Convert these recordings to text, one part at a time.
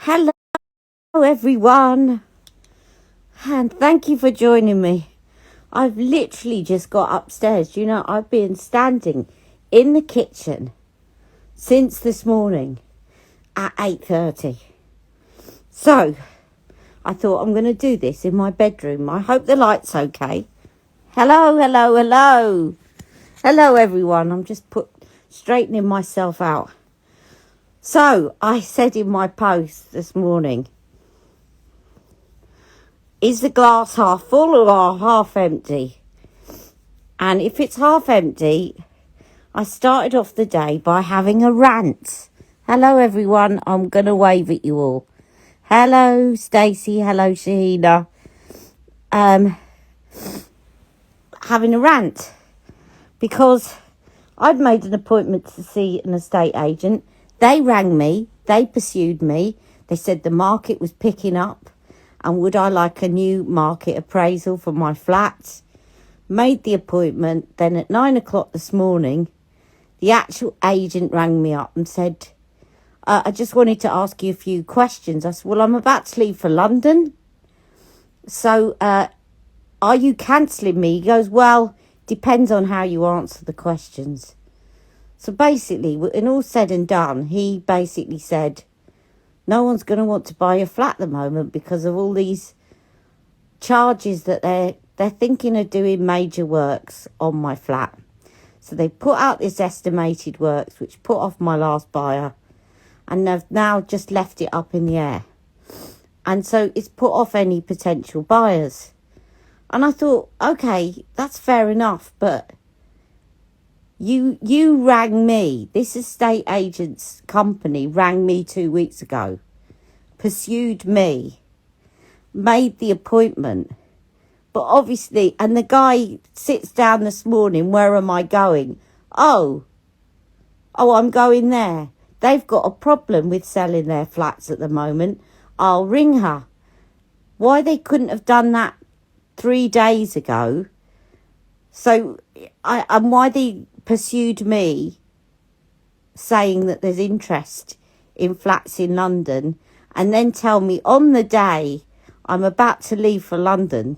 Hello, everyone, and thank you for joining me. I've literally just got upstairs. You know, I've been standing in the kitchen since this morning at 8:30. So, I thought I'm going to do this in my bedroom. I hope the light's okay. Hello, hello, hello. Hello, everyone. I'm just straightening myself out. So, I said in my post this morning, is the glass half full or half empty? And if it's half empty, I started off the day by having a rant. Hello, everyone. I'm going to wave at you all. Hello, Stacey. Hello, Shahina. Having a rant because I'd made an appointment to see an estate agent. They rang me. They pursued me. They said the market was picking up and would I like a new market appraisal for my flat? Made the appointment. Then at 9 o'clock this morning, the actual agent rang me up and said, I just wanted to ask you a few questions. I said, well, I'm about to leave for London. So are you cancelling me? He goes, well, depends on how you answer the questions. So basically, when all said and done, he basically said, no one's going to want to buy a flat at the moment because of all these charges that they're thinking of doing major works on my flat. So they put out this estimated works, which put off my last buyer, and they've now just left it up in the air. And so it's put off any potential buyers. And I thought, okay, that's fair enough, but you rang me. This estate agent's company rang me 2 weeks ago, pursued me, made the appointment. But obviously, and the guy sits down this morning, where am I going? Oh, I'm going there. They've got a problem with selling their flats at the moment. I'll ring her. Why they couldn't have done that 3 days ago? So, and why they pursued me, saying that there's interest in flats in London, and then tell me on the day I'm about to leave for London,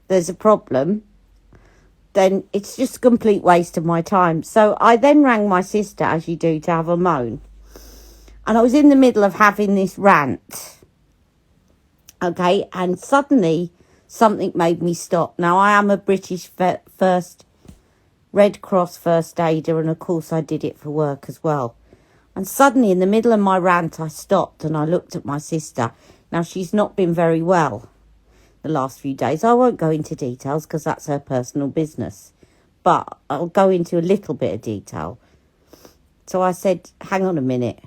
there's a problem, then it's just a complete waste of my time. So I then rang my sister, as you do, to have a moan. And I was in the middle of having this rant. Okay, and suddenly something made me stop. Now, I am a British Red Cross first aider, and of course I did it for work as well. And suddenly, in the middle of my rant, I stopped and I looked at my sister. Now, she's not been very well the last few days. I won't go into details because that's her personal business, but I'll go into a little bit of detail. So I said, hang on a minute.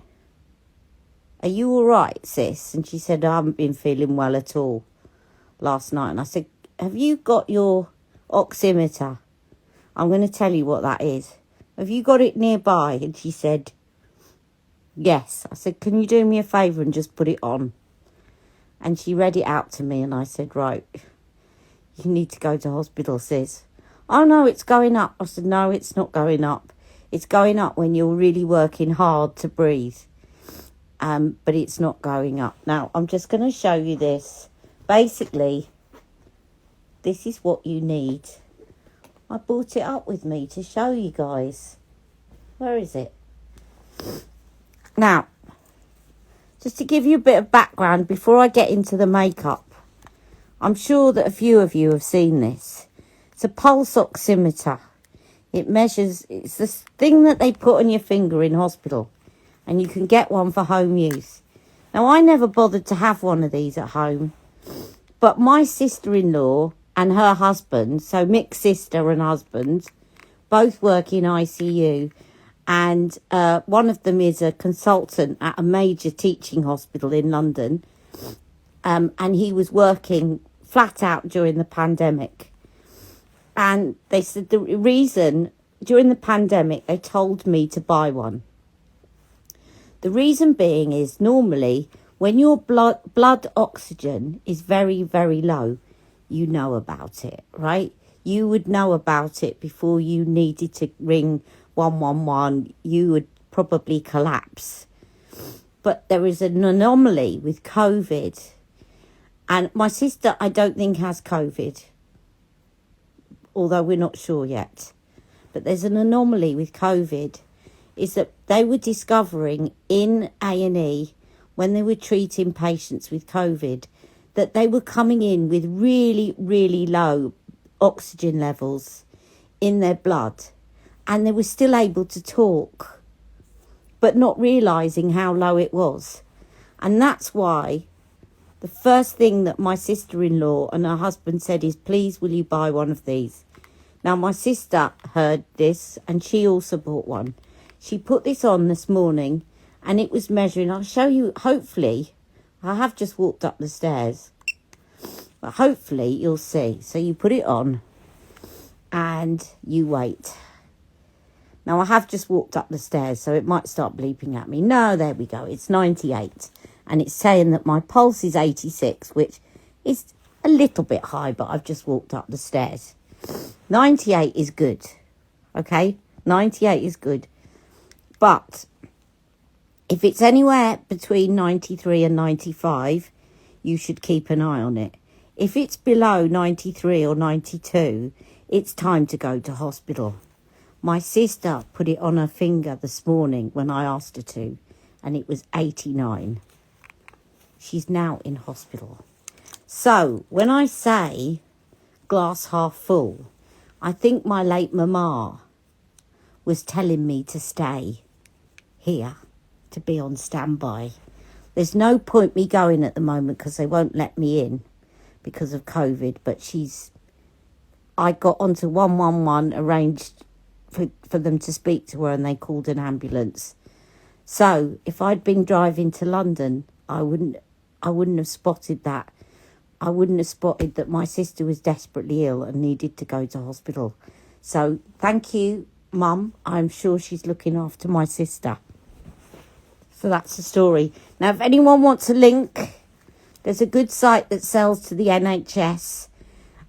Are you all right, sis? And she said, I haven't been feeling well at all last night. And I said, have you got your oximeter? I'm going to tell you what that is. Have you got it nearby? And she said, yes. I said, can you do me a favour and just put it on? And she read it out to me, and I said, right, you need to go to hospital, sis. Oh, no, it's going up. I said, no, it's not going up. It's going up when you're really working hard to breathe. But it's not going up. Now, I'm just going to show you this. Basically, this is what you need. I brought it up with me to show you guys. Where is it? Now, just to give you a bit of background before I get into the makeup, I'm sure that a few of you have seen this. It's a pulse oximeter. It measures, it's this thing that they put on your finger in hospital, and you can get one for home use. Now, I never bothered to have one of these at home, but my sister-in-law and her husband, so Mick's sister and husband, both work in ICU. And one of them is a consultant at a major teaching hospital in London. And he was working flat out during the pandemic. And they said the reason, during the pandemic, they told me to buy one. The reason being is normally when your blood oxygen is very, very low, you know about it, right? You would know about it before you needed to ring 111. You would probably collapse. But there is an anomaly with COVID. And my sister, I don't think has COVID, although we're not sure yet. But there's an anomaly with COVID, is that they were discovering in A&E, when they were treating patients with COVID, that they were coming in with really, really low oxygen levels in their blood. And they were still able to talk, but not realising how low it was. And that's why the first thing that my sister-in-law and her husband said is, please, will you buy one of these? Now, my sister heard this and she also bought one. She put this on this morning and it was measuring. I'll show you, hopefully. I have just walked up the stairs, but hopefully you'll see. So you put it on and you wait. Now, I have just walked up the stairs, so it might start bleeping at me. No, there we go. It's 98. And it's saying that my pulse is 86, which is a little bit high, but I've just walked up the stairs. 98 is good, okay? 98 is good. But if it's anywhere between 93 and 95, you should keep an eye on it. If it's below 93 or 92, it's time to go to hospital. My sister put it on her finger this morning when I asked her to, and it was 89. She's now in hospital. So, when I say glass half full, I think my late mama was telling me to stay here, to be on standby. There's no point me going at the moment because they won't let me in because of COVID, but I got onto 111, arranged for them to speak to her, and they called an ambulance. So if I'd been driving to London, I wouldn't have spotted that. I wouldn't have spotted that my sister was desperately ill and needed to go to hospital. So thank you, Mum. I'm sure she's looking after my sister. So that's the story. Now, if anyone wants a link, there's a good site that sells to the NHS.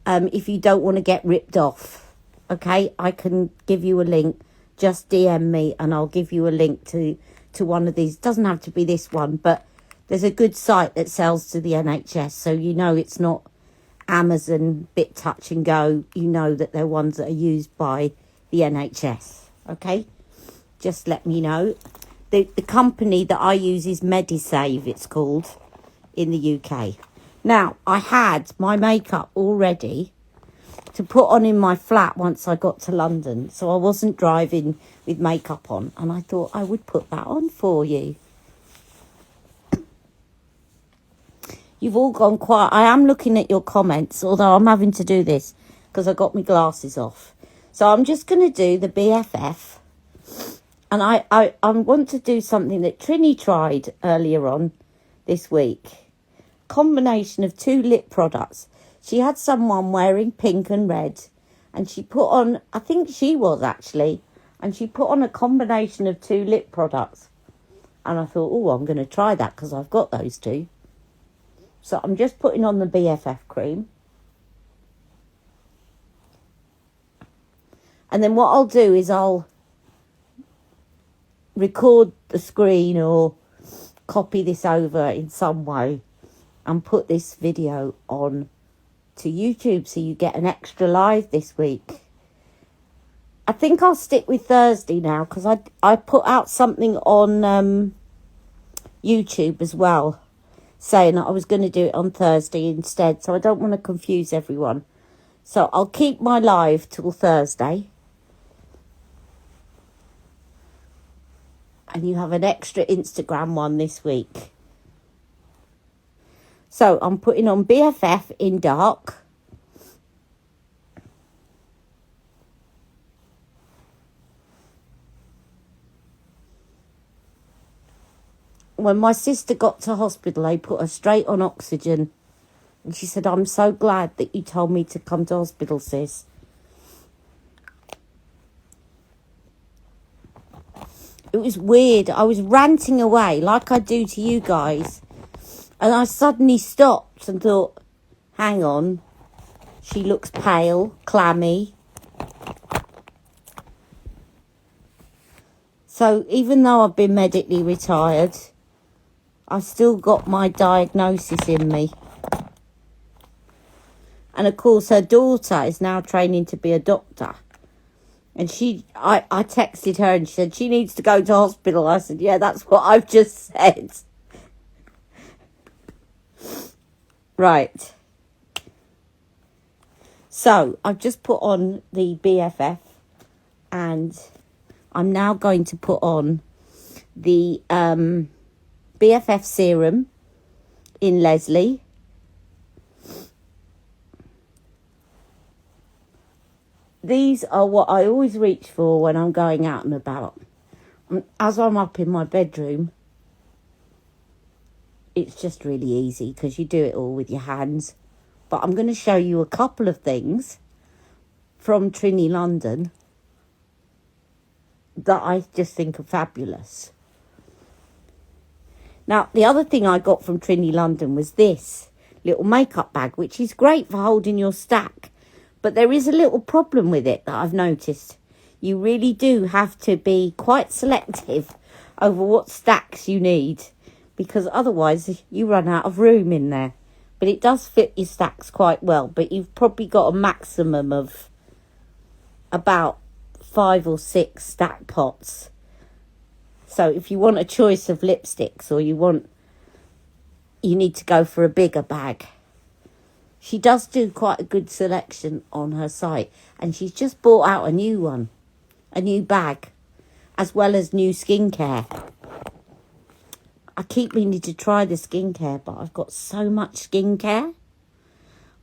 If you don't want to get ripped off. Okay, I can give you a link. Just DM me and I'll give you a link to one of these. It doesn't have to be this one, but there's a good site that sells to the NHS. So you know it's not Amazon, bit touch and go. You know that they're ones that are used by the NHS. Okay, just let me know. The company that I use is Medisave, it's called, in the UK. Now, I had my makeup all ready to put on in my flat once I got to London, so I wasn't driving with makeup on, and I thought I would put that on for you. You've all gone quiet. I am looking at your comments, although I'm having to do this because I got my glasses off. So I'm just going to do the BFF, and I want to do something that Trinny tried earlier on this week. Combination of 2 lip products. She had someone wearing pink and red, and she put on, I think she was actually, and she put on a combination of 2 lip products. And I thought, oh, I'm going to try that because I've got those 2. So I'm just putting on the BFF cream. And then what I'll do is I'll record the screen or copy this over in some way and put this video on to YouTube so you get an extra live this week. I think I'll stick with Thursday now because I put out something on YouTube as well saying that I was going to do it on Thursday instead, so I don't want to confuse everyone. So I'll keep my live till Thursday. And you have an extra Instagram one this week. So I'm putting on BFF in dark. When my sister got to hospital, they put her straight on oxygen. And she said, I'm so glad that you told me to come to hospital, sis. It was weird. I was ranting away like I do to you guys. And I suddenly stopped and thought, hang on. She looks pale, clammy. So even though I've been medically retired, I've still got my diagnosis in me. And of course, her daughter is now training to be a doctor. And I texted her and she said, she needs to go to hospital. I said, yeah, that's what I've just said. Right. So, I've just put on the BFF. And I'm now going to put on the BFF serum in Leslie. These are what I always reach for when I'm going out and about. As I'm up in my bedroom, it's just really easy because you do it all with your hands. But I'm going to show you a couple of things from Trinny London that I just think are fabulous. Now, the other thing I got from Trinny London was this little makeup bag, which is great for holding your stack. But there is a little problem with it that I've noticed. You really do have to be quite selective over what stacks you need, because otherwise you run out of room in there. But it does fit your stacks quite well, but you've probably got a maximum of about 5 or 6 stack pots. So if you want a choice of lipsticks or you need to go for a bigger bag. She does do quite a good selection on her site. And she's just bought out a new one. A new bag. As well as new skincare. I keep meaning to try the skincare. But I've got so much skincare.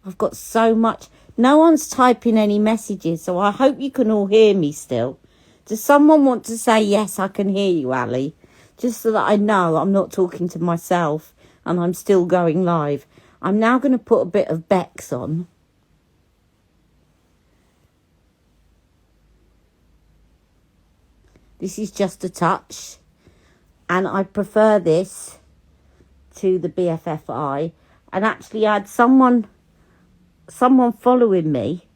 I've got so much. No one's typing any messages. So I hope you can all hear me still. Does someone want to say, yes, I can hear you, Ali? Just so that I know I'm not talking to myself. And I'm still going live. I'm now going to put a bit of Bex on. This is just a touch. And I prefer this to the BFFI. And actually I had someone following me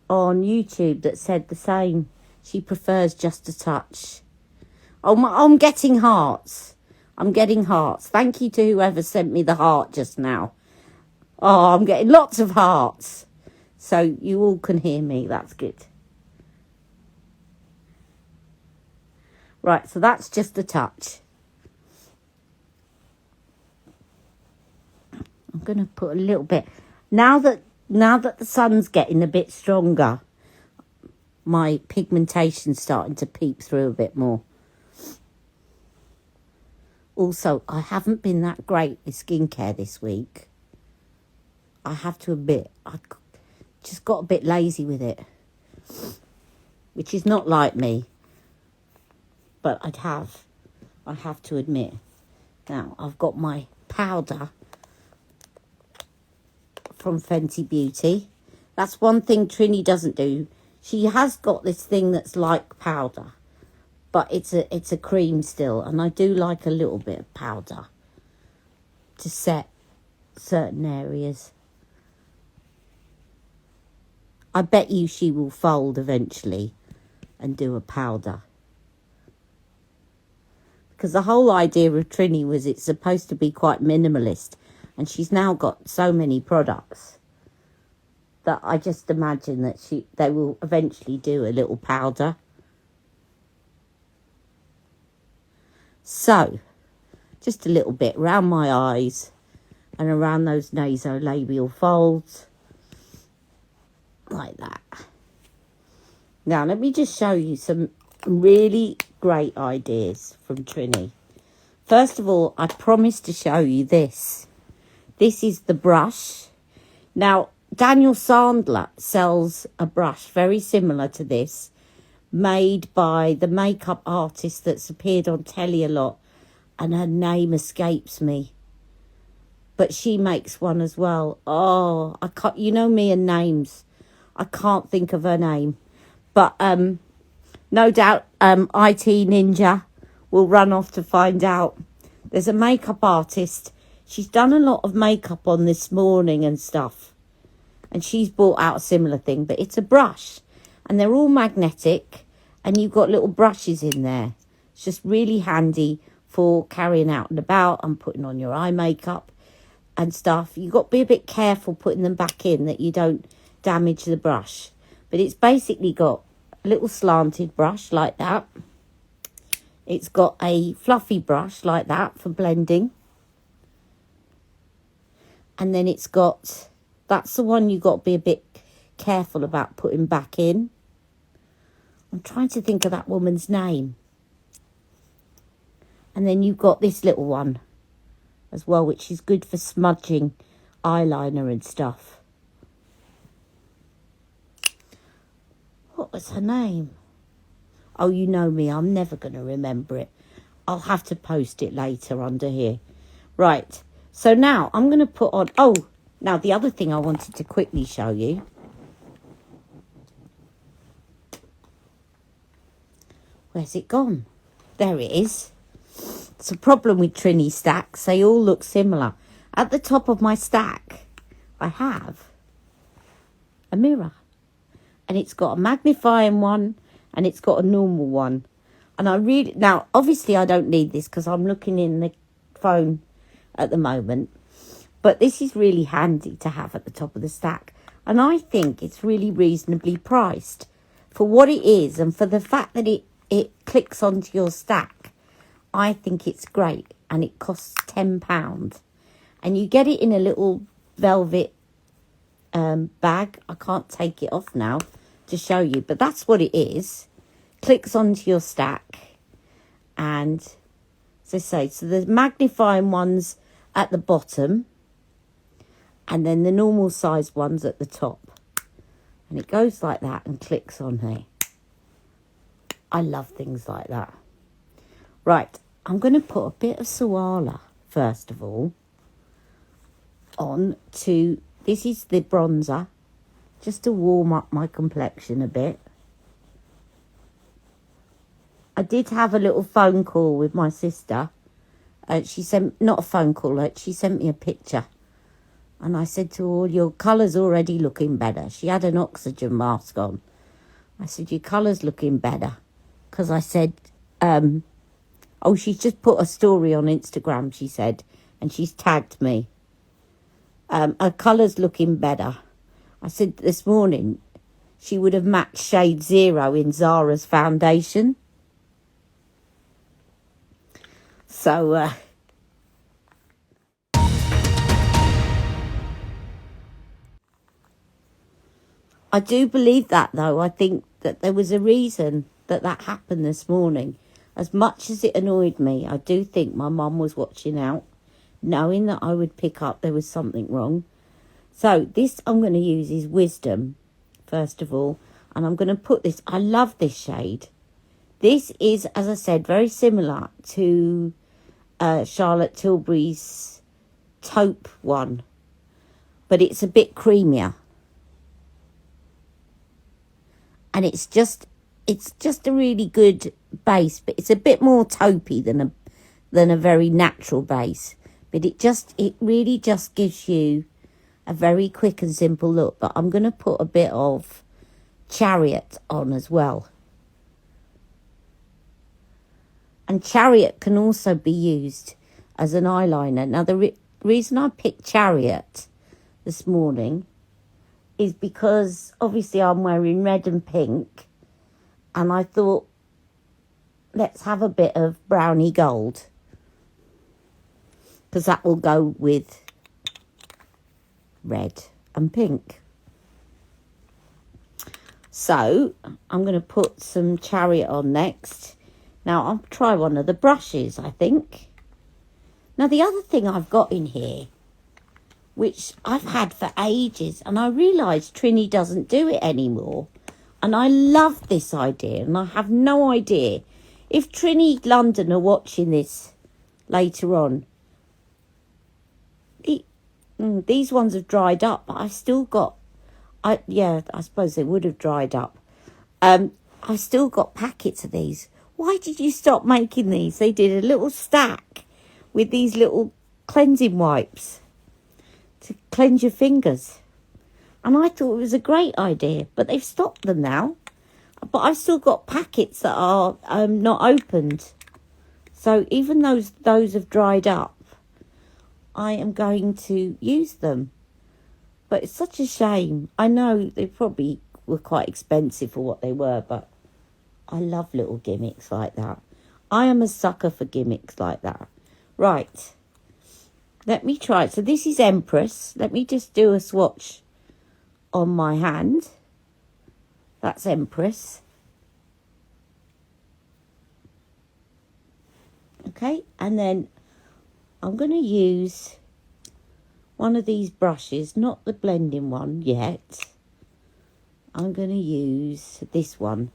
on YouTube that said the same. She prefers just a touch. Oh, I'm getting hearts. I'm getting hearts. Thank you to whoever sent me the heart just now. Oh, I'm getting lots of hearts. So you all can hear me. That's good. Right, so that's just a touch. I'm going to put a little bit. Now that the sun's getting a bit stronger, my pigmentation's starting to peep through a bit more. Also, I haven't been that great with skincare this week. I have to admit, I just got a bit lazy with it. Which is not like me. But I have to admit. Now, I've got my powder from Fenty Beauty. That's one thing Trinny doesn't do. She has got this thing that's like powder. But it's a cream still. And I do like a little bit of powder to set certain areas. I bet you she will fold eventually and do a powder. Because the whole idea of Trinny was it's supposed to be quite minimalist. And she's now got so many products that I just imagine that they will eventually do a little powder. So, just a little bit around my eyes and around those nasolabial folds. Like that. Now, let me just show you some really great ideas from Trinny. First of all, I promised to show you this. This is the brush. Now, Daniel Sandler sells a brush very similar to this, made by the makeup artist that's appeared on telly a lot, and her name escapes me. But she makes one as well. Oh, I can't, you know me and names. I can't think of her name. But no doubt IT Ninja will run off to find out. There's a makeup artist. She's done a lot of makeup on This Morning and stuff. And she's brought out a similar thing. But it's a brush. And they're all magnetic. And you've got little brushes in there. It's just really handy for carrying out and about and putting on your eye makeup and stuff. You've got to be a bit careful putting them back in that you don't damage the brush. But it's basically got a little slanted brush like that. It's got a fluffy brush like that for blending. And then it's got, that's the one you've got to be a bit careful about putting back in. I'm trying to think of that woman's name. And then you've got this little one as well, which is good for smudging eyeliner and stuff. What was her name? Oh, you know me, I'm never going to remember it. I'll have to post it later under here. Right, so now I'm going to put on... Oh, now the other thing I wanted to quickly show you. Where's it gone? There it is. It's a problem with Trinny stacks. They all look similar. At the top of my stack, I have a mirror. And it's got a magnifying one and it's got a normal one. And I really... Now, obviously, I don't need this because I'm looking in the phone at the moment. But this is really handy to have at the top of the stack. And I think it's really reasonably priced for what it is and for the fact that it clicks onto your stack. I think it's great, and it costs £10. And you get it in a little velvet bag. I can't take it off now to show you, but that's what it is. Clicks onto your stack, and as I say, so the magnifying ones at the bottom, and then the normal size ones at the top. And it goes like that and clicks on here. I love things like that. Right, I'm going to put a bit of salwhala, first of all, on to... This is the bronzer, just to warm up my complexion a bit. I did have a little phone call with my sister. She sent... Not a phone call, she sent me a picture. And I said to her, your colour's already looking better. She had an oxygen mask on. I said, your colour's looking better. Because I said... Oh, she's just put a story on Instagram, she said, and she's tagged me. Her colour's looking better. I said this morning she would have matched shade 0 in Zara's foundation. So, I do believe that, though. I think that there was a reason that happened this morning. As much as it annoyed me, I do think my mum was watching out, knowing that I would pick up there was something wrong. So this I'm going to use is Wisdom, first of all. And I'm going to put this... I love this shade. This is, as I said, very similar to Charlotte Tilbury's taupe one. But it's a bit creamier. And it's just a really good base, but it's a bit more taupey than a very natural base. But it really just gives you a very quick and simple look. But I'm going to put a bit of Chariot on as well. And Chariot can also be used as an eyeliner. Now, the reason I picked Chariot this morning is because obviously I'm wearing red and pink. And I thought, let's have a bit of brownie gold. Because that will go with red and pink. So, I'm going to put some Chariot on next. Now, I'll try one of the brushes, I think. Now, the other thing I've got in here, which I've had for ages, and I realised Trinny doesn't do it anymore. And I love this idea, and I have no idea. If Trinny London are watching this later on, these ones have dried up, but I've still got... I suppose they would have dried up. I've still got packets of these. Why did you stop making these? They did a little stack with these little cleansing wipes to cleanse your fingers. And I thought it was a great idea, but they've stopped them now. But I've still got packets that are not opened. So even though those have dried up, I am going to use them. But it's such a shame. I know they probably were quite expensive for what they were, but I love little gimmicks like that. I am a sucker for gimmicks like that. Right. Let me try it. So this is EMPRESS. Let me just do a swatch on my hand. That's EMPRESS. Okay, and then I'm going to use one of these brushes, not the blending one yet. I'm going to use this one.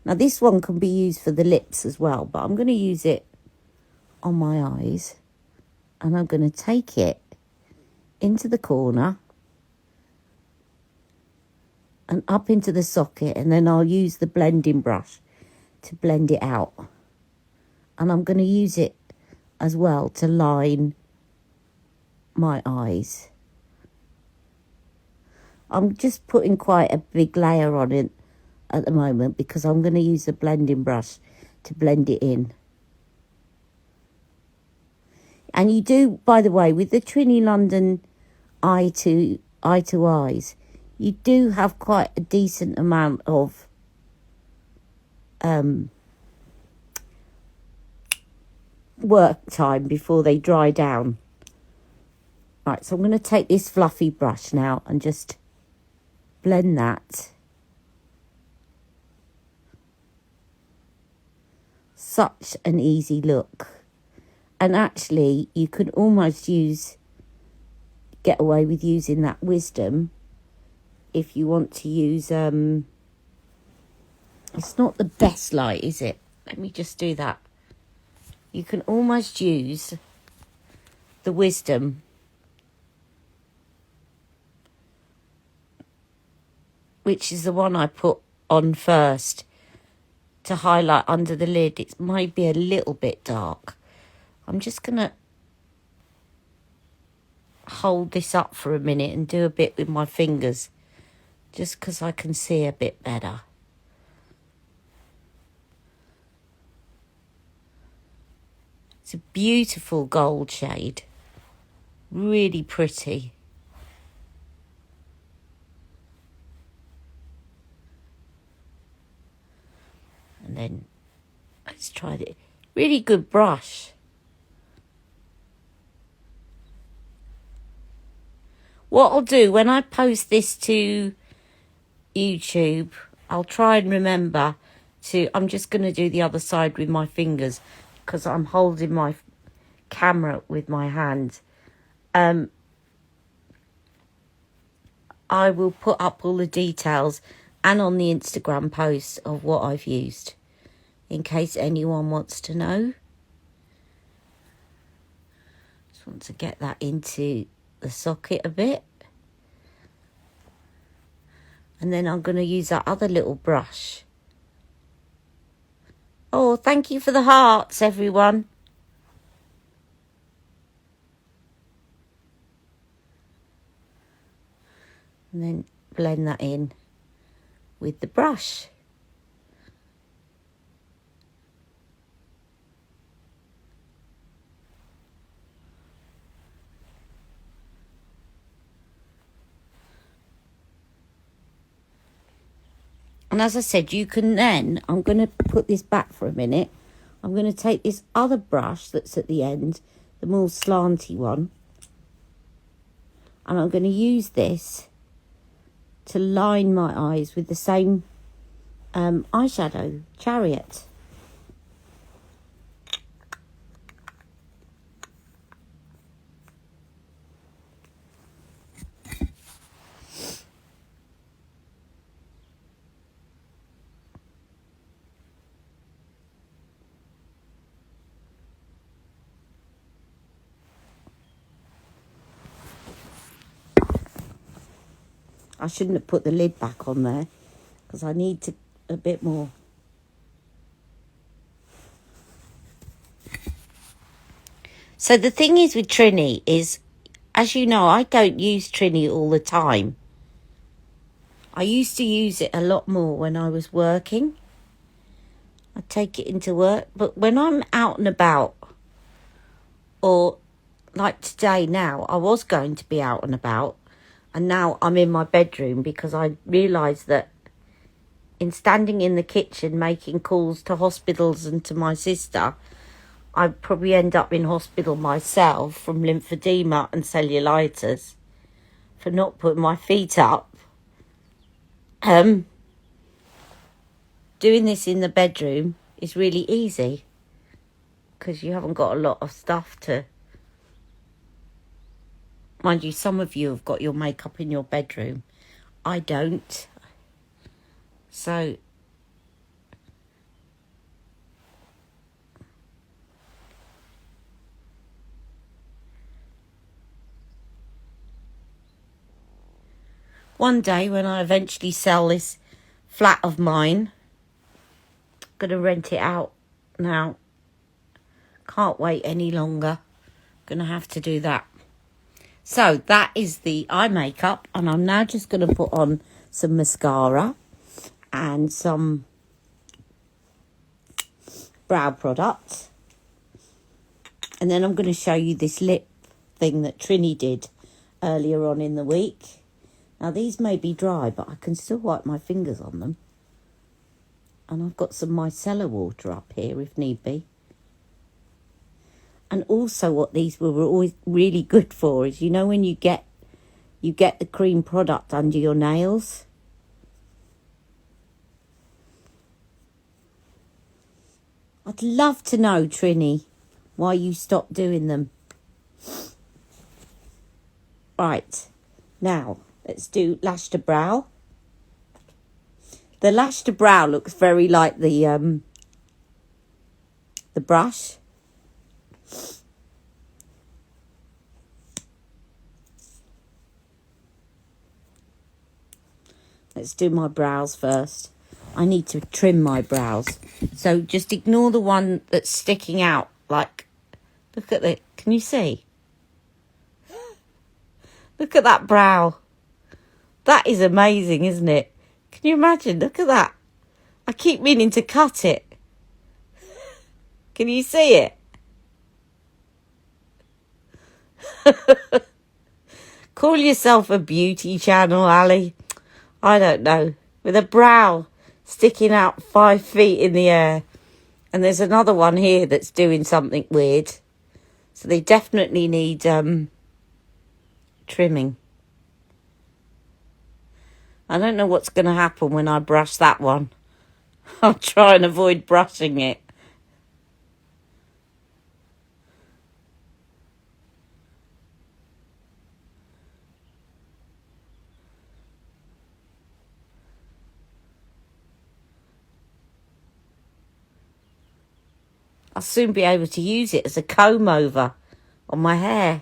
Now this one can be used for the lips as well, but I'm going to use it on my eyes. And I'm going to take it into the corner and up into the socket, and then I'll use the blending brush to blend it out. And I'm going to use it as well to line my eyes. I'm just putting quite a big layer on it at the moment because I'm going to use the blending brush to blend it in. And you do, by the way, with the Trinny London eye to eyes, you do have quite a decent amount of work time before they dry down. Right, so I'm going to take this fluffy brush now and just blend that. Such an easy look. And actually, you could almost get away with using that Wisdom if you want to use, it's not the best light, is it? Let me just do that. You can almost use the Wisdom which is the one I put on first to highlight under the lid. It might be a little bit dark. I'm just going to hold this up for a minute and do a bit with my fingers just because I can see a bit better. It's a beautiful gold shade. Really pretty. And then let's try it. Really good brush. What I'll do when I post this to YouTube, I'll try and remember to, I'm just going to do the other side with my fingers because I'm holding my camera with my hand. I will put up all the details and on the Instagram post of what I've used in case anyone wants to know. Just want to get that into the socket a bit. And then I'm going to use that other little brush. Oh, thank you for the hearts, everyone. And then blend that in with the brush. And as I said, you can then, I'm going to put this back for a minute. I'm going to take this other brush that's at the end, the more slanty one. And I'm going to use this to line my eyes with the same eyeshadow, Chariot. I shouldn't have put the lid back on there because I need a bit more. So the thing is with Trinny is, as you know, I don't use Trinny all the time. I used to use it a lot more when I was working. I take it into work. But when I'm out and about, or like today now, I was going to be out and about, and now I'm in my bedroom because I realised that in standing in the kitchen making calls to hospitals and to my sister, I'd probably end up in hospital myself from lymphedema and cellulitis for not putting my feet up. Doing this in the bedroom is really easy because you haven't got a lot of stuff to... Mind you, some of you have got your makeup in your bedroom. I don't. So... one day when I eventually sell this flat of mine, I'm going to rent it out now. Can't wait any longer. Going to have to do that. So that is the eye makeup, and I'm now just going to put on some mascara and some brow products. And then I'm going to show you this lip thing that Trinny did earlier on in the week. Now these may be dry, but I can still wipe my fingers on them. And I've got some micellar water up here if need be. And also what these were always really good for is, you know, when you get the cream product under your nails. I'd love to know, Trinny, why you stopped doing them. Right, now let's do lash to brow. The lash to brow looks very like the brush. Let's do my brows first. I need to trim my brows. So just ignore the one that's sticking out. Like, look at it. Can you see? Look at that brow. That is amazing, isn't it? Can you imagine? Look at that. I keep meaning to cut it. Can you see it? Call yourself a beauty channel, Ali. I don't know. With a brow sticking out 5 feet in the air. And there's another one here that's doing something weird. So they definitely need trimming. I don't know what's going to happen when I brush that one. I'll try and avoid brushing it. I'll soon be able to use it as a comb over on my hair.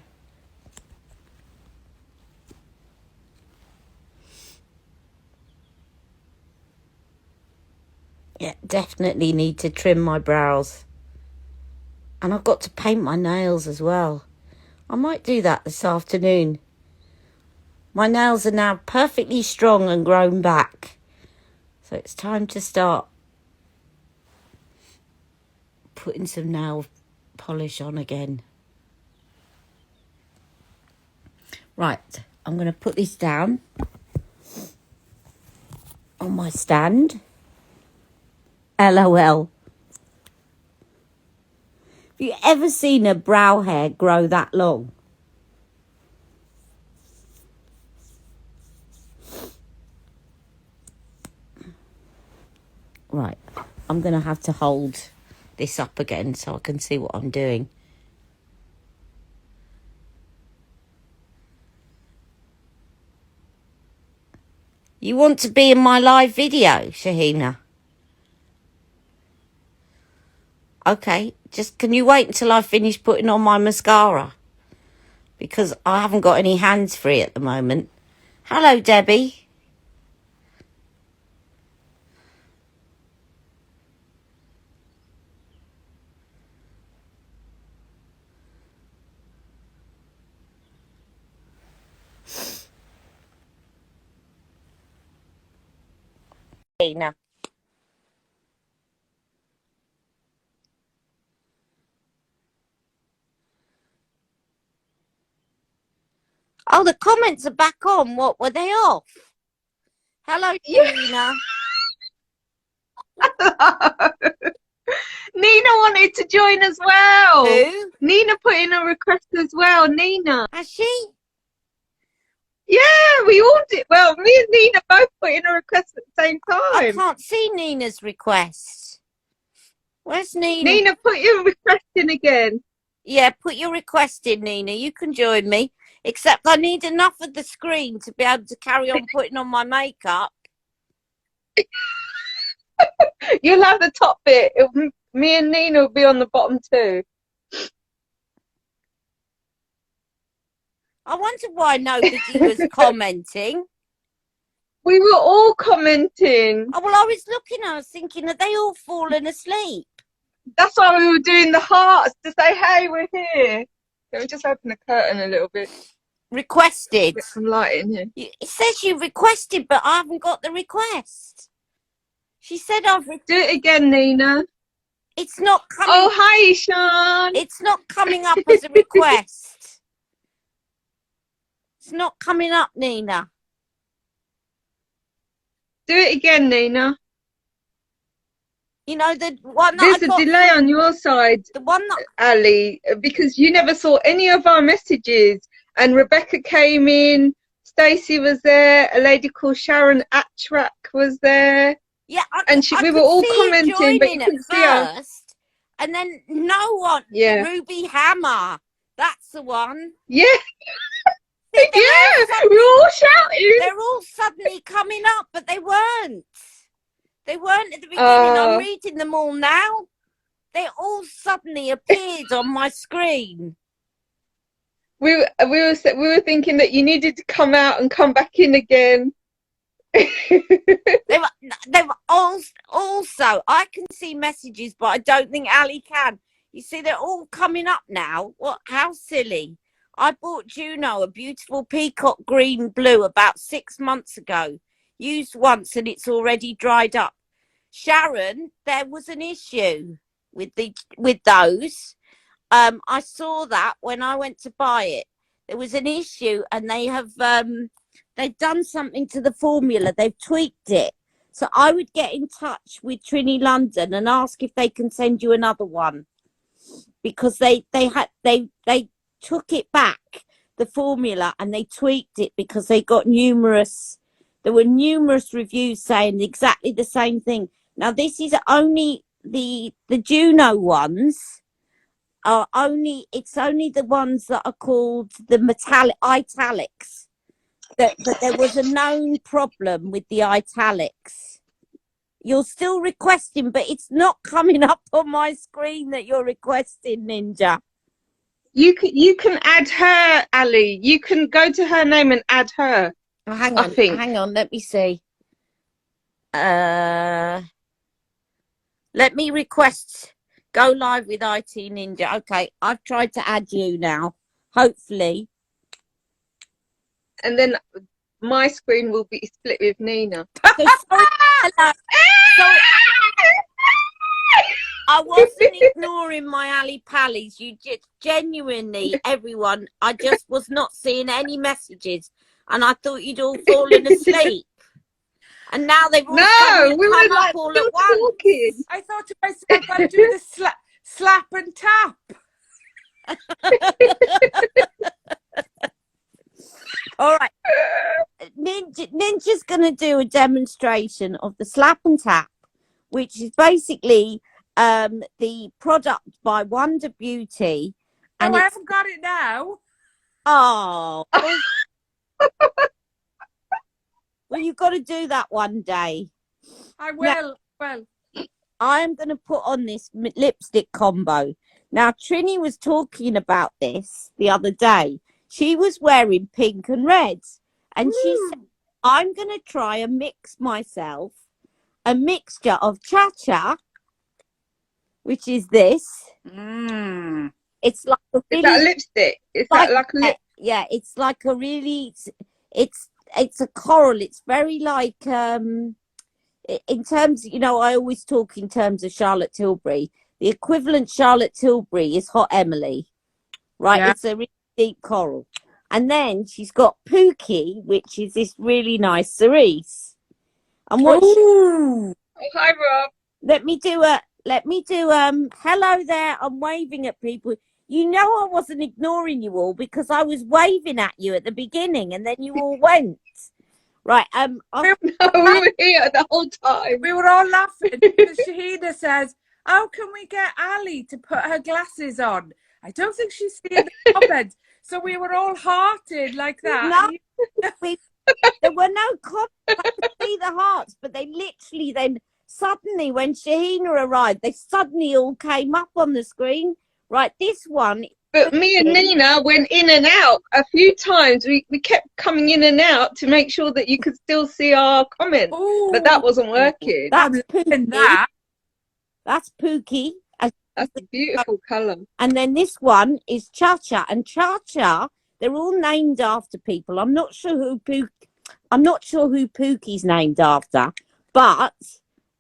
Yeah, definitely need to trim my brows. And I've got to paint my nails as well. I might do that this afternoon. My nails are now perfectly strong and grown back. So it's time to start putting some nail polish on again. Right, I'm going to put this down on my stand. LOL. Have you ever seen a brow hair grow that long? Right, I'm going to have to hold this up again so I can see what I'm doing. You want to be in my live video, Shahina? Okay, just can you wait until I finish putting on my mascara? Because I haven't got any hands free at the moment. Hello, Debbie. Shahina. Oh, the comments are back on. What, were they off? Hello, Nina. Nina wanted to join as well. Who? Nina put in a request as well. Nina. Has she? Yeah, we all did. Well, me and Nina both put in a request at the same I time. can't see Nina's request. Where's Nina? Nina, put your request in again. Yeah, put your request in, Nina. You can join me. Except I need enough of the screen to be able to carry on putting on my makeup. You'll have the top bit. Me and Nina will be on the bottom too. I wonder why nobody was commenting. We were all commenting. Oh, well, I was looking, I was thinking, are they all fallen asleep? That's why we were doing the hearts to say, hey, we're here. Let me just open the curtain a little bit. Requested. Get some light in here. It says you requested, but I haven't got the request. She said I've... Do it again, Nina. It's not coming... Oh, hi, Sean. It's not coming up as a request. It's not coming up, Nina. Do it again, Nina. You know, the one that There's a delay on your side, the one that... Ali, because you never saw any of our messages. And Rebecca came in, Stacey was there, a lady called Sharon Atrak was there. Yeah, and we were all commenting, but you couldn't see us. And then no one. Yeah. Ruby Hammer. That's the one. Yeah. See, yeah, we were all shouting. They're all suddenly coming up, but they weren't. They weren't at the beginning. I'm reading them all now. They all suddenly appeared on my screen. We were thinking that you needed to come out and come back in again. they were also, I can see messages, but I don't think Ali can. You see, they're all coming up now. What? How silly. I bought Juno a beautiful peacock green blue about 6 months ago. Used once and it's already dried up. Sharon, there was an issue with those. I saw that when I went to buy it. There was an issue, and they have they've done something to the formula. They've tweaked it. So I would get in touch with Trinny London and ask if they can send you another one, because they took it back, the formula, and they tweaked it because they got there were numerous reviews saying exactly the same thing. Now this is only the Juno ones. It's only the ones that are called the italics. That there was a known problem with the italics. You're still requesting, but it's not coming up on my screen that you're requesting, Ninja. You can add her, Ali. You can go to her name and add her. Oh, hang on, let me see. Let me request go live with IT Ninja. Okay, I've tried to add you now. Hopefully. And then my screen will be split with Nina. So sorry, sorry. I wasn't ignoring my Ali Pallies. You just genuinely, everyone, I just was not seeing any messages. And I thought you'd all fallen asleep. And now they've all we were come like up all at once. Talking. I thought to myself, I'd do the slap and tap. All right. Ninja's going to do a demonstration of the slap and tap, which is basically the product by Wonder Beauty. And I haven't got it now. Oh. Well, you've got to do that one day. I will. Well, I am going to put on this lipstick combo. Now, Trinny was talking about this the other day. She was wearing pink and red. And she said, I'm going to try and mix myself a mixture of cha-cha, which is this. It's like a really... Is that a lipstick? Is that like a lip? Yeah, it's like a really... It's a coral. It's very like... in terms, I always talk in terms of Charlotte Tilbury. The equivalent Charlotte Tilbury is Hot Emily, right? Yeah. It's a really deep coral. And then she's got Pookie, which is this really nice cerise. And what Ooh. Oh, hi, Rob. let me do hello there. I'm waving at people. You know I wasn't ignoring you all because I was waving at you at the beginning and then you all went. Right, No, we were here the whole time. We were all laughing because Shahida says, how can we get Ali to put her glasses on? I don't think she's seeing the comments. So we were all hearted like that. No, there were no comments. I could see the hearts, but they literally then suddenly, when Shahina arrived, they suddenly all came up on the screen. Right, this one. But me and Nina went in and out a few times. We kept coming in and out to make sure that you could still see our comments. Ooh. But that wasn't working. That's Pookie. That. That's Pookie. That's a beautiful colour. And then this one is Cha-Cha. And Cha-Cha, they're all named after people. I'm not sure who Pookie's named after, but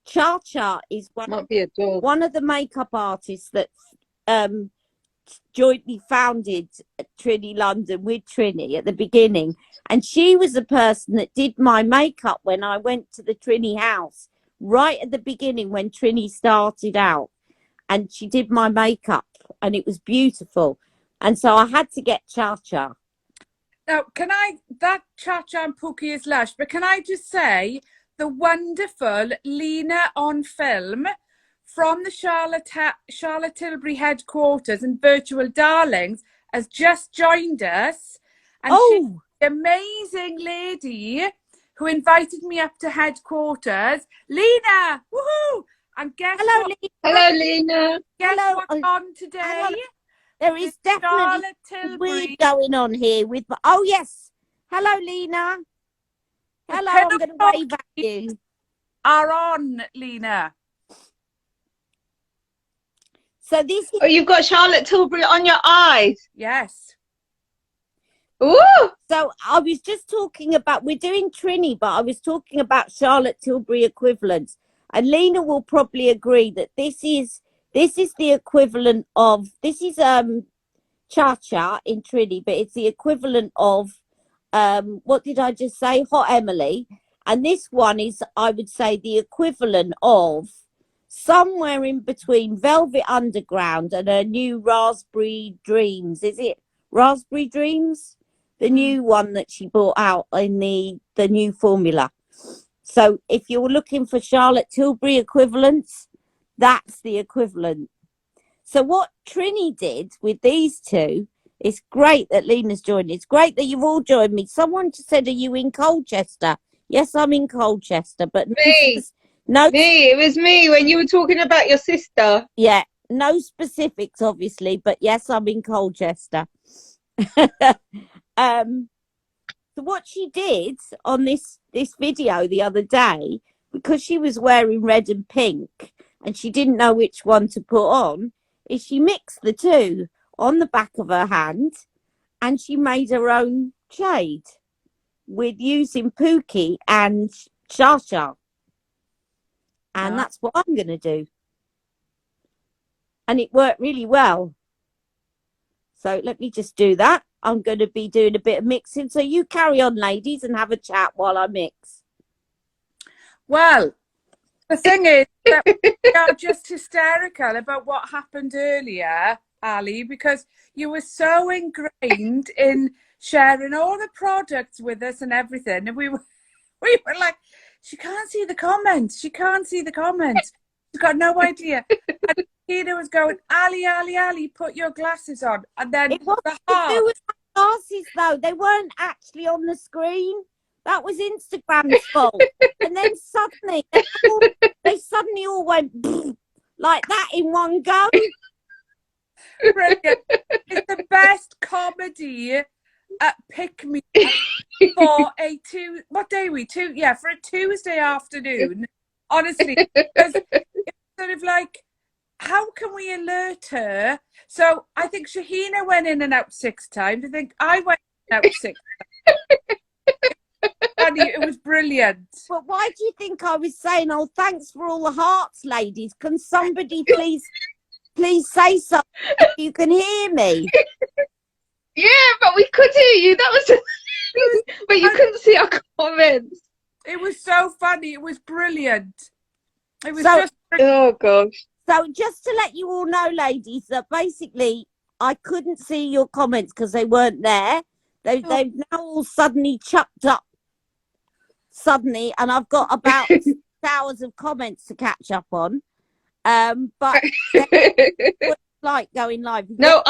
Cha-Cha is Might be a dog. one of the makeup artists that jointly founded Trinny London with Trinny at the beginning. And she was the person that did my makeup when I went to the Trinny house right at the beginning when Trinny started out. And she did my makeup and it was beautiful. And so I had to get Cha-Cha. Now, that Cha-Cha and Pookie is lush, but can I just say the wonderful Lena on film from the Charlotte Tilbury headquarters and Virtual Darlings has just joined us. And she's the amazing lady who invited me up to headquarters. Lena, woohoo! And guess what? Hello, Lena. Guess what's on today? Hello. There is definitely weird Tilbury. going on here with. Oh yes, hello, Lena. Hello, I'm going to wave at you. Are on, Lena. So this is. Oh, you've got Charlotte Tilbury on your eyes. Yes. Ooh. So I was just talking about. We're doing Trinny, but I was talking about Charlotte Tilbury equivalents, and Lena will probably agree that this is the equivalent of Cha-Cha in Trinny, but it's the equivalent of what did I just say? Hot Emily. And this one is, I would say, the equivalent of somewhere in between Velvet Underground and her new Raspberry Dreams. Is it Raspberry Dreams? The new one that she brought out in the new formula. So if you're looking for Charlotte Tilbury equivalents, that's the equivalent. So what Trinny did with these two, it's great that Lena's joined. It's great that you've all joined me. Someone just said, are you in Colchester? Yes, I'm in Colchester, but Me. It was me when you were talking about your sister. Yeah, no specifics, obviously, but yes, I'm in Colchester. So what she did on this video the other day, because she was wearing red and pink and she didn't know which one to put on, is she mixed the two on the back of her hand and she made her own shade with using Pookie and Cha-Cha. And that's what I'm going to do. And it worked really well. So let me just do that. I'm going to be doing a bit of mixing. So you carry on, ladies, and have a chat while I mix. Well, the thing is that we are just hysterical about what happened earlier, Ali, because you were so ingrained in sharing all the products with us and everything. And we were like, she can't see the comments. She can't see the comments. She's got no idea. And Peter was going, Ali, put your glasses on. And then it wasn't to do with my glasses, though. They weren't actually on the screen. That was Instagram's fault. And then suddenly, they suddenly all went like that in one go. Brilliant. It's the best comedy at Pick Me for what day are we? For a Tuesday afternoon. Honestly, because it's sort of like, how can we alert her? So I think Shahina went in and out 6 times. I think I went in and out 6 times. It was brilliant. But why do you think I was saying, oh, thanks for all the hearts, ladies? Can somebody please say something if you can hear me? Yeah, but we could hear you. That was, It but you was, couldn't see our comments. it was so funny. It was brilliant. It was So, just Oh gosh. so just to let you all know, ladies, that basically I couldn't see your comments because they weren't there. They've now all suddenly chucked up suddenly, and I've got about 6 hours of comments to catch up on. But it's like going live. No,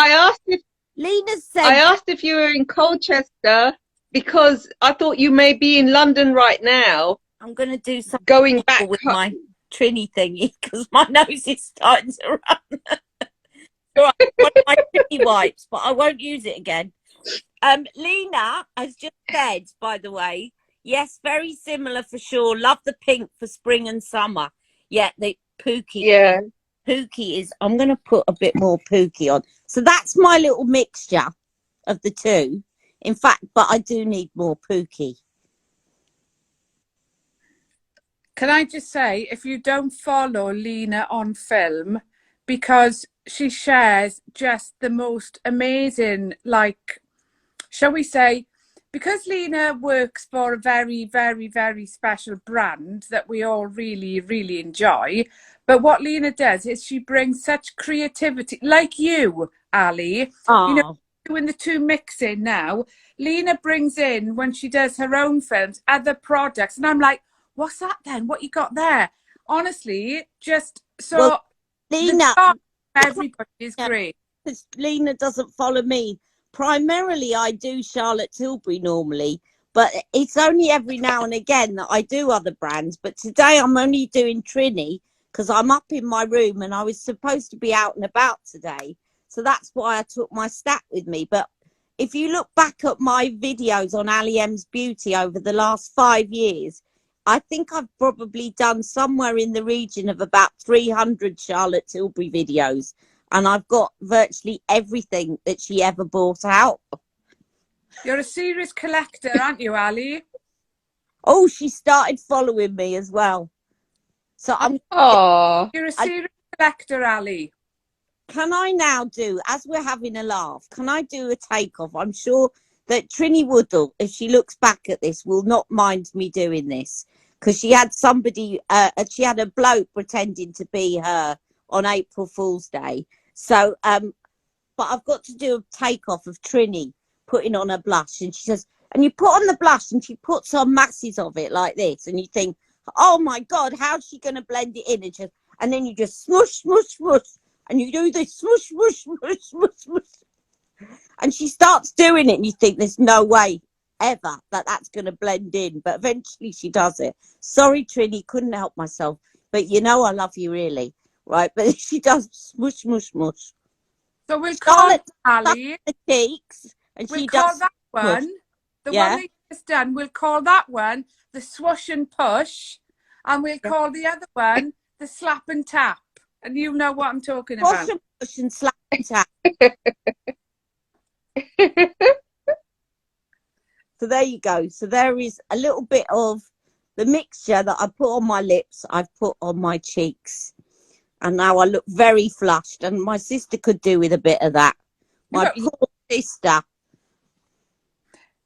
Lena I said, asked if you were in Colchester because I thought you may be in London right now, I'm going to do something going back. with my Trinny thingy because my nose is starting to run. All right, one of my Trinny wipes, but I won't use it again. Lena has just said, by the way, yes, very similar for sure. Love the pink for spring and summer. Yeah, the Pookie. Yeah. Pookie is, I'm going to put a bit more Pookie on. So that's my little mixture of the two. In fact, but I do need more Pookie. Can I just say, if you don't follow Lena on film, because she shares just the most amazing, like, shall we say, because Lena works for a very, very, very special brand that we all really, really enjoy. But what Lena does is she brings such creativity, like you, Ali, you know, doing the two mixing now. Lena brings in, when she does her own films, other products. And I'm like, what's that then? What you got there? Honestly, just so well, Lena, everybody is great. Because Lena doesn't follow me. Primarily, I do Charlotte Tilbury normally, but it's only every now and again that I do other brands. But today I'm only doing Trinny because I'm up in my room and I was supposed to be out and about today. So that's why I took my stack with me. But if you look back at my videos on Ali M's Beauty over the last 5 years, I think I've probably done somewhere in the region of about 300 Charlotte Tilbury videos. And I've got virtually everything that she ever bought out. You're a serious collector, aren't you, Ali? Oh, she started following me as well. So You're a serious collector, Ali. Can I now do, as we're having a laugh, can I do a takeoff? I'm sure that Trinny Woodall, if she looks back at this, will not mind me doing this. Because she had somebody, she had a bloke pretending to be her on April Fool's Day. So, but I've got to do a takeoff of Trinny putting on her blush. And she says, and you put on the blush and she puts on masses of it like this. And you think, oh my God, how's she going to blend it in? And then you just smush, smush, smush. And you do this smush, smush, smush, smush, smush. And she starts doing it and you think there's no way ever that's going to blend in. But eventually she does it. Sorry, Trinny, couldn't help myself. But you know I love you really. Right, but she does smush, smush, smush. So we'll call Ali the cheeks, and we'll she call does that one the one that you just done. We'll call that one the swoosh and push, and we'll call the other one the slap and tap. And you know what I'm talking about. Swoosh and push and slap and tap. So there you go. So there is a little bit of the mixture that I put on my lips. I've put on my cheeks. And now I look very flushed. And my sister could do with a bit of that. My poor sister.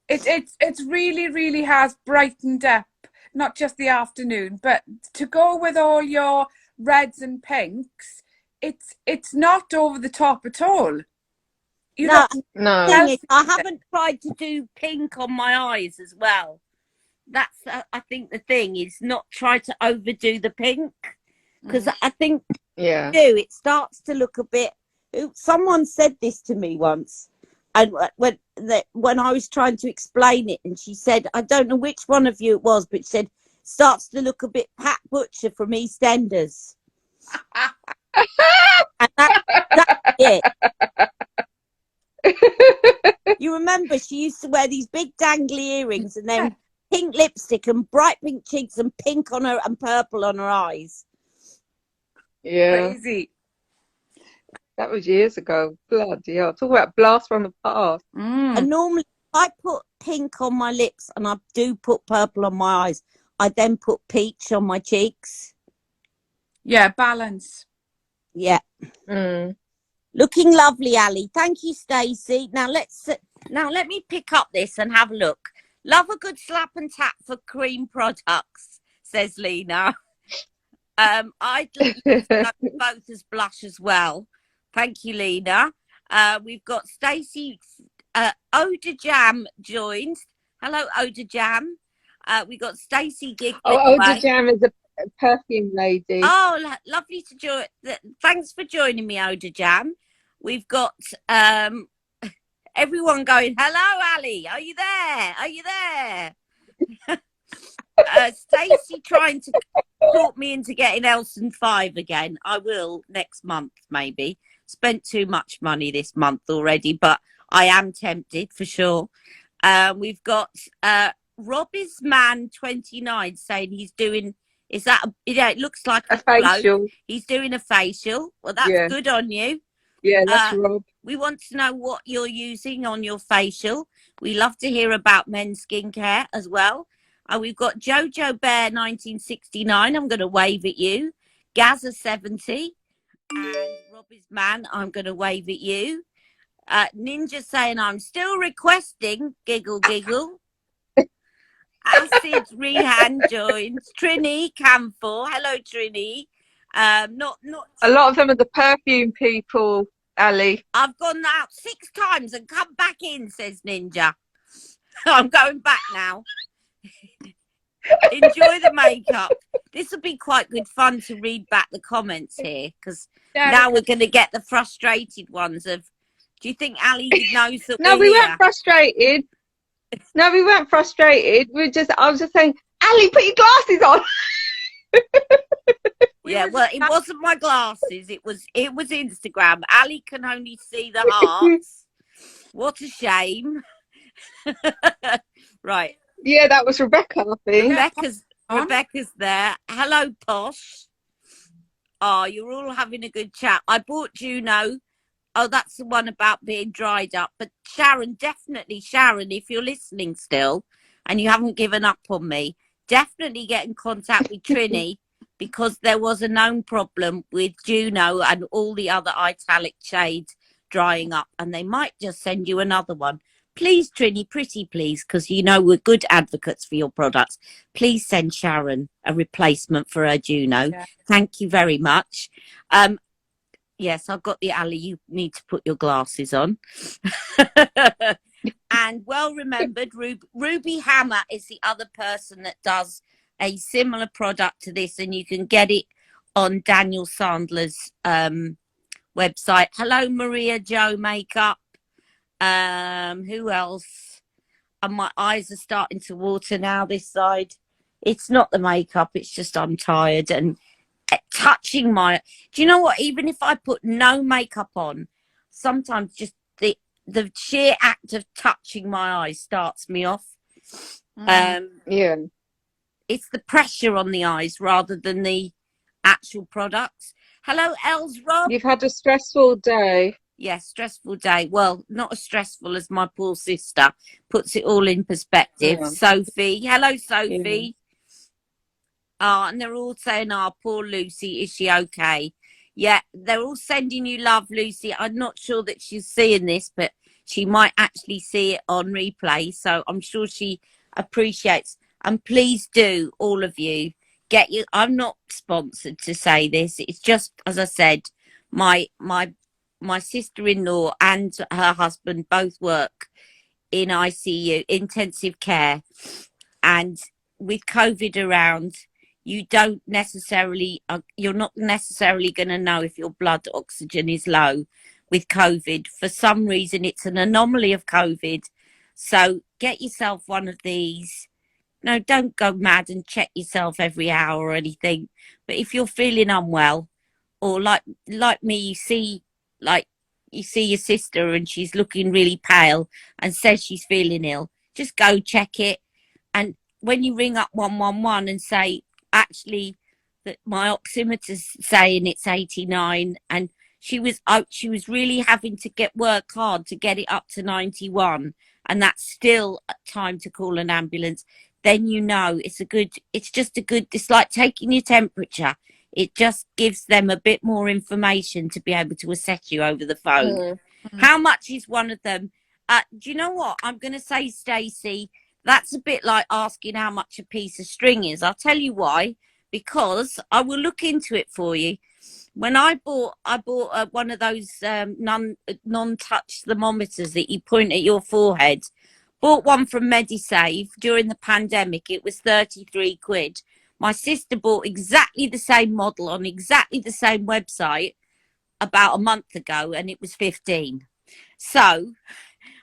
It really, really has brightened up, not just the afternoon, but to go with all your reds and pinks, it's not over the top at all. No. I haven't tried to do pink on my eyes as well. That's, I think, the thing is not try to overdo the pink. Because I think it starts to look a bit. Someone said this to me once, and when I was trying to explain it, and she said, I don't know which one of you it was, but she said, starts to look a bit Pat Butcher from EastEnders. And that's it. You remember she used to wear these big dangly earrings and then pink lipstick and bright pink cheeks and pink on her and purple on her eyes. Yeah. Crazy. That was years ago. Bloody hell. Talk about blast from the past. And normally I put pink on my lips and I do put purple on my eyes. I then put peach on my cheeks. Yeah, balance. Yeah. Looking lovely, Ali. Thank you, Stacey. Now let's Now, let me pick up this and have a look. Love a good slap and tap for cream products, says Lena. I'd use both as blush as well. Thank you, Lena. We've got Stacey Oda Jam joined. Hello, Oda Jam. We've got Stacey giggling Oda away. Jam is a perfume lady. Oh, lovely to join. Thanks for joining me, Oda Jam. We've got everyone going, hello, Ali. Are you there? Are you there? Stacey trying to talk me into getting Elson 5 again. I will next month, maybe. Spent too much money this month already, but I am tempted for sure. We've got Robbie's Man 29 saying he's doing, is that, it looks like a facial. bloke. He's doing a facial. Well, that's good on you. Yeah, that's Rob. We want to know what you're using on your facial. We love to hear about men's skincare as well. We've got Jojo Bear 1969. I'm going to wave at you. Gaza 70. And Robbie's Man, I'm going to wave at you. Ninja saying, I'm still requesting. Giggle, giggle. Acid Rehan joins. Trinny Camphor. Hello, Trinny. Not. A lot of them are the perfume people, Ali. I've gone out 6 times and come back in, says Ninja. I'm going back now. Enjoy the makeup. This will be quite good fun to read back the comments here, because now we're going to get the frustrated ones of, do you think Ali knows that No, we weren't frustrated. No, we weren't frustrated. I was just saying, Ali, put your glasses on. Yeah, well, it wasn't my glasses. It was Instagram. Ali can only see the hearts. What a shame. Right. Yeah, that was Rebecca, I think. Rebecca's there. Hello, Posh. Oh, you're all having a good chat. I bought Juno. Oh, that's the one about being dried up. But Sharon, definitely, Sharon, if you're listening still and you haven't given up on me, definitely get in contact with Trinny, because there was a known problem with Juno and all the other italic shades drying up, and they might just send you another one. Please, Trinny, pretty please, because you know we're good advocates for your products. Please send Sharon a replacement for her Juno. Yeah. Thank you very much. Yes, I've got the Ali. You need to put your glasses on. And well remembered, Ruby Hammer is the other person that does a similar product to this, and you can get it on Daniel Sandler's website. Hello, Maria Joe Makeup. Who else? And my eyes are starting to water now this side. It's not the makeup, it's just I'm tired and touching my, do you know what, even if I put no makeup on, sometimes just the sheer act of touching my eyes starts me off. Yeah, it's the pressure on the eyes rather than the actual products. Hello, Els Rob. You've had a stressful day. Yes, stressful day. Well, not as stressful as my poor sister. Puts it all in perspective. Yeah. Sophie. Hello, Sophie. Yeah. And they're all saying, poor Lucy, is she okay? Yeah, they're all sending you love, Lucy. I'm not sure that she's seeing this, but she might actually see it on replay. So I'm sure she appreciates. And please do, all of you, I'm not sponsored to say this. It's just, as I said, my sister-in-law and her husband both work in ICU, intensive care. And with COVID around, you're not necessarily going to know if your blood oxygen is low with COVID. For some reason, it's an anomaly of COVID. So get yourself one of these. No, don't go mad and check yourself every hour or anything. But if you're feeling unwell, or like me, you see your sister and she's looking really pale and says she's feeling ill, just go check it. And when you ring up 111 and say, actually, that my oximeter's saying it's 89, and she was really having to work hard to get it up to 91, and that's still time to call an ambulance, then you know it's like taking your temperature. It just gives them a bit more information to be able to assess you over the phone. Mm-hmm. How much is one of them? Do you know what? I'm going to say, Stacey, that's a bit like asking how much a piece of string is. I'll tell you why. Because I will look into it for you. When I bought one of those non-touch thermometers that you point at your forehead. Bought one from Medisave during the pandemic. It was 33 quid. My sister bought exactly the same model on exactly the same website about a month ago, and it was 15. So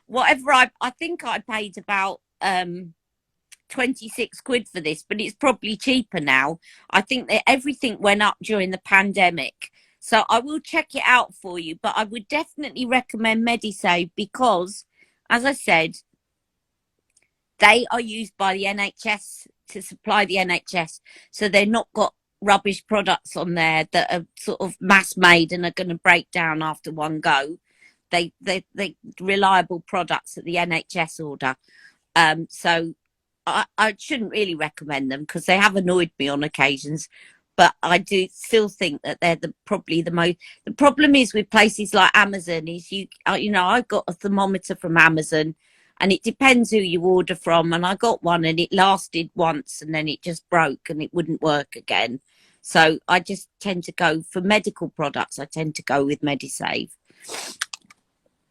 whatever I think I paid about 26 quid for this, but it's probably cheaper now. I think that everything went up during the pandemic. So I will check it out for you, but I would definitely recommend Medisave because, as I said, they are used by the NHS to supply the NHS. So they're not got rubbish products on there that are sort of mass made and are going to break down after one go. They reliable products that the NHS order. So I shouldn't really recommend them because they have annoyed me on occasions. But I do still think that they're probably the most. The problem is with places like Amazon is I got a thermometer from Amazon, and it depends who you order from. And I got one, and it lasted once, and then it just broke, and it wouldn't work again. So I just tend to go for medical products. I tend to go with Medisave.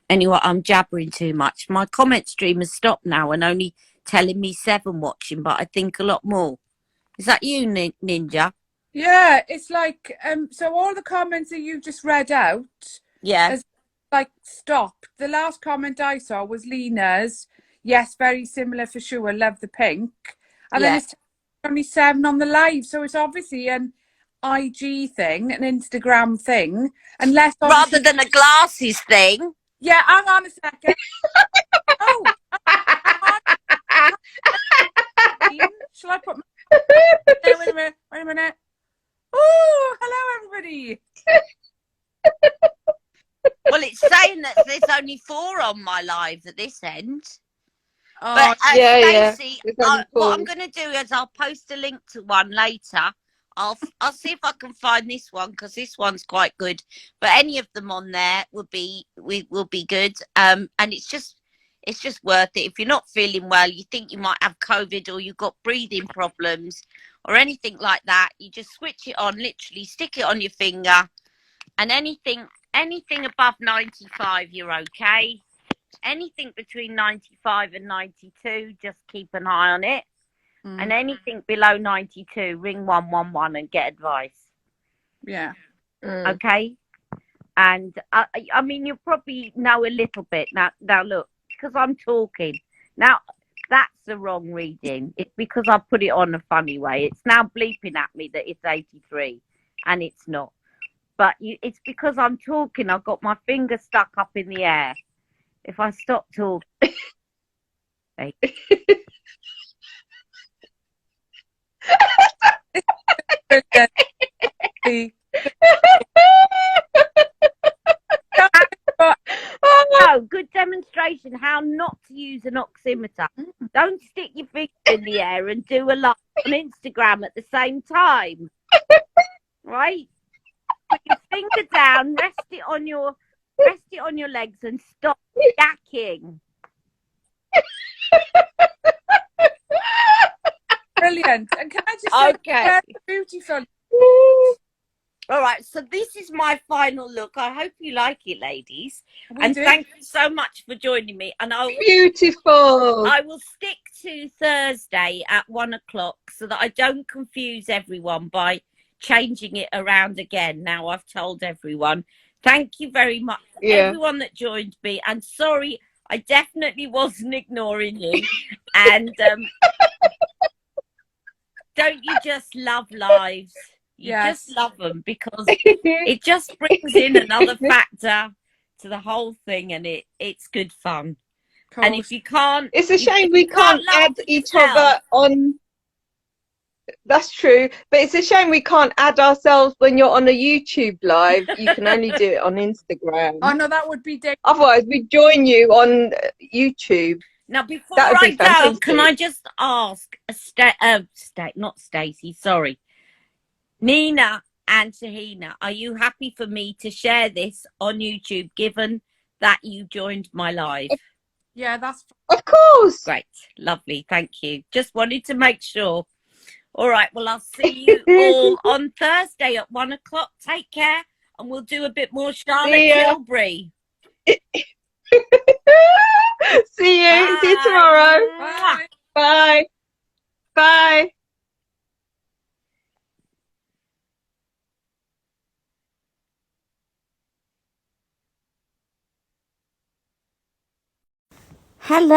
Anyway, I'm jabbering too much. My comment stream has stopped now and only telling me 7 watching, but I think a lot more. Is that you, Ninja? Yeah, it's like so all the comments that you just read out has like stopped. The last comment I saw was Lena's. Yes, very similar for sure. Love the pink. And then it's only 7 on the live, so it's obviously an IG thing, an Instagram thing, unless rather than a glasses thing. Yeah, hang on a second. Oh, shall I put my... Wait a minute. Oh, hello everybody. Well, it's saying that there's only 4 on my live at this end. Oh, but Stacey, what I'm going to do is I'll post a link to one later. I'll see if I can find this one because this one's quite good. But any of them on there will be good. And it's just worth it. If you're not feeling well, you think you might have COVID or you've got breathing problems or anything like that, you just switch it on, literally stick it on your finger, and anything above 95, you're okay. Anything between 95 and 92, just keep an eye on it. And anything below 92, ring 111 and get advice. Yeah. Okay. And I mean, you probably know a little bit now. Look, because I'm talking now. That's the wrong reading. It's because I put it on a funny way. It's now bleeping at me that it's 83, and it's not. But it's because I'm talking. I've got my finger stuck up in the air. If I stop talking. Oh, good demonstration how not to use an oximeter. Don't stick your finger in the air and do a live on Instagram at the same time. Right? Put your finger down, rest it on your legs and stop yakking. Brilliant. And can I just say, okay, beautiful. All right, so this is my final look. I hope you like it, ladies. We do. Thank you so much for joining me. And Beautiful. I will stick to Thursday at 1 o'clock so that I don't confuse everyone by changing it around again. Now I've told everyone. Thank you very much, everyone that joined me. And sorry, I definitely wasn't ignoring you. And don't you just love lives? You just love them because it just brings in another factor to the whole thing, and it's good fun. And if you can't, it's a shame we can't add each other on. That's true, but it's a shame we can't add ourselves when you're on a YouTube live. You can only do it on Instagram. Oh no, that would be otherwise we join you on YouTube. Now, before I go, can I just ask not Stacey, sorry, Nina and Tahina, are you happy for me to share this on YouTube, given that you joined my live? Yeah, that's Of course. Great. Lovely. Thank you. Just wanted to make sure. All right. Well, I'll see you all on Thursday at 1 o'clock. Take care. And we'll do a bit more Charlotte See ya. Tilbury. See you. Bye. See you tomorrow. Bye. Bye. Bye. Hello.